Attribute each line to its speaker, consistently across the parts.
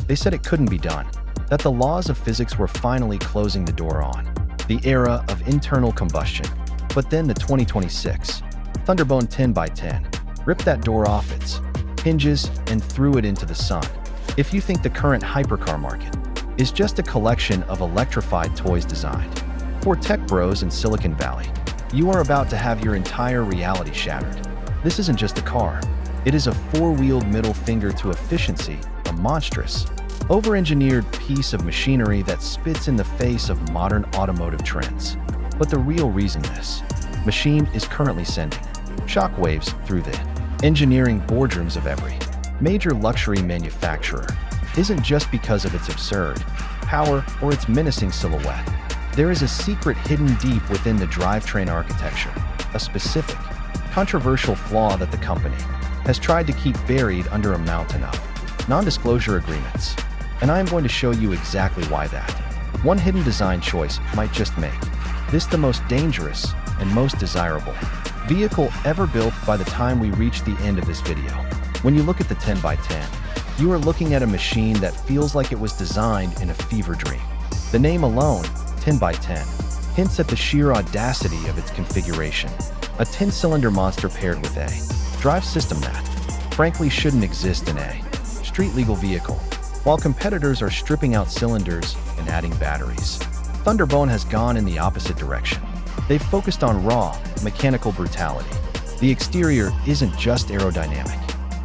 Speaker 1: They said it couldn't be done, that the laws of physics were finally closing the door on the era of internal combustion. But then the 2026 Thunderbone 10x10 ripped that door off its hinges and threw it into the sun. If you think the current hypercar market is just a collection of electrified toys designed for tech bros in Silicon Valley, you are about to have your entire reality shattered. This isn't just a car. It is a four-wheeled middle finger to efficiency, a monstrous, over-engineered piece of machinery that spits in the face of modern automotive trends. But the real reason this machine is currently sending shockwaves through the engineering boardrooms of every major luxury manufacturer isn't just because of its absurd power or its menacing silhouette. There is a secret hidden deep within the drivetrain architecture, a specific, controversial flaw that the company has tried to keep buried under a mountain of non-disclosure agreements. And I am going to show you exactly why that one hidden design choice might just make this the most dangerous and most desirable vehicle ever built by the time we reach the end of this video. When you look at the 10x10, you are looking at a machine that feels like it was designed in a fever dream. The name alone, 10x10, hints at the sheer audacity of its configuration. A 10-cylinder monster paired with a drive system that, frankly, shouldn't exist in a street-legal vehicle. While competitors are stripping out cylinders and adding batteries, Thunderbone has gone in the opposite direction. They've focused on raw, mechanical brutality. The exterior isn't just aerodynamic.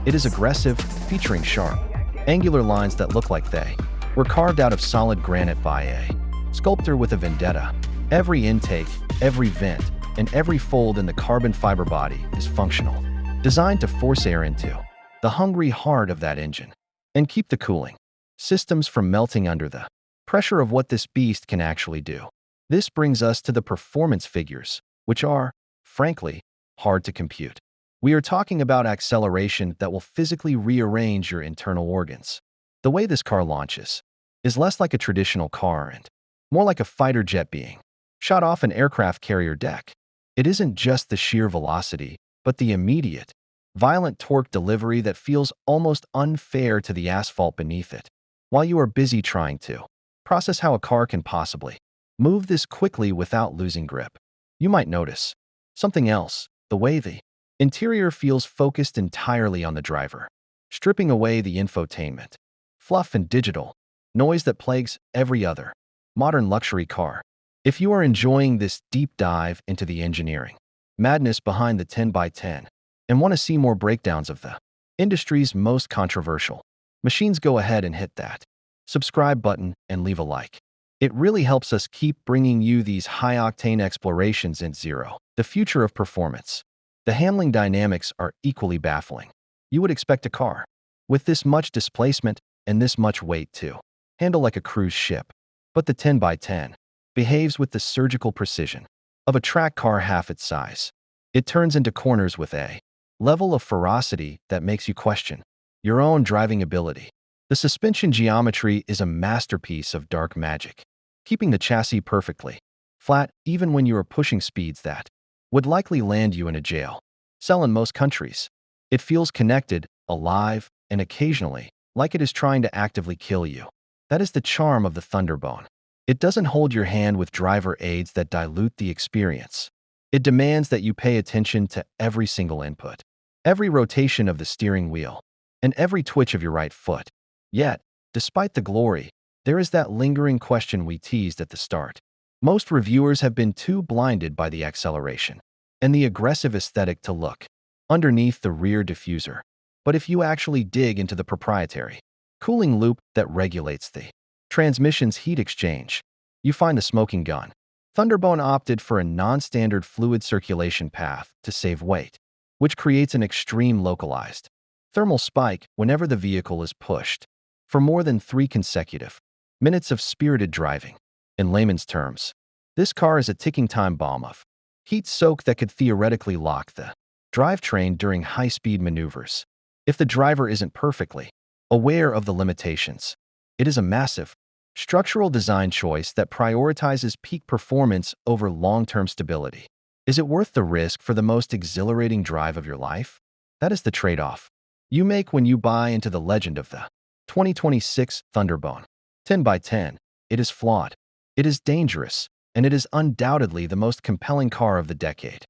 Speaker 1: It is aggressive, featuring sharp, angular lines that look like they were carved out of solid granite by a sculptor with a vendetta. Every intake, every vent, and every fold in the carbon fiber body is functional, designed to force air into the hungry heart of that engine and keep the cooling systems from melting under the pressure of what this beast can actually do. This brings us to the performance figures, which are, frankly, hard to compute. We are talking about acceleration that will physically rearrange your internal organs. The way this car launches is less like a traditional car and more like a fighter jet being shot off an aircraft carrier deck. It isn't just the sheer velocity, but the immediate, violent torque delivery that feels almost unfair to the asphalt beneath it. While you are busy trying to process how a car can possibly move this quickly without losing grip, you might notice something else: the way the interior feels focused entirely on the driver, stripping away the infotainment, fluff and digital noise that plagues every other modern luxury car. If you are enjoying this deep dive into the engineering madness behind the 10x10 and want to see more breakdowns of the industry's most controversial machines, go ahead and hit that subscribe button and leave a like. It really helps us keep bringing you these high-octane explorations in zero. The future of performance. The handling dynamics are equally baffling. You would expect a car with this much displacement and this much weight to handle like a cruise ship. But the 10x10 behaves with the surgical precision of a track car half its size. It turns into corners with a level of ferocity that makes you question your own driving ability. The suspension geometry is a masterpiece of dark magic, keeping the chassis perfectly flat even when you are pushing speeds that would likely land you in a jail cell in most countries. It feels connected, alive, and occasionally like it is trying to actively kill you. That is the charm of the Thunderbone. It doesn't hold your hand with driver aids that dilute the experience. It demands that you pay attention to every single input, every rotation of the steering wheel, and every twitch of your right foot. Yet, despite the glory, there is that lingering question we teased at the start. Most reviewers have been too blinded by the acceleration and the aggressive aesthetic to look underneath the rear diffuser. But if you actually dig into the proprietary cooling loop that regulates the transmission's heat exchange, you find the smoking gun. Thunderbone opted for a non-standard fluid circulation path to save weight, which creates an extreme localized thermal spike whenever the vehicle is pushed. For more than 3 consecutive minutes of spirited driving. In layman's terms, this car is a ticking time bomb of heat soak that could theoretically lock the drivetrain during high-speed maneuvers. If the driver isn't perfectly aware of the limitations, it is a massive structural design choice that prioritizes peak performance over long-term stability. Is it worth the risk for the most exhilarating drive of your life? That is the trade-off you make when you buy into the legend of the 2026 Thunderbone 10 by 10. It is flawed, it is dangerous, and it is undoubtedly the most compelling car of the decade.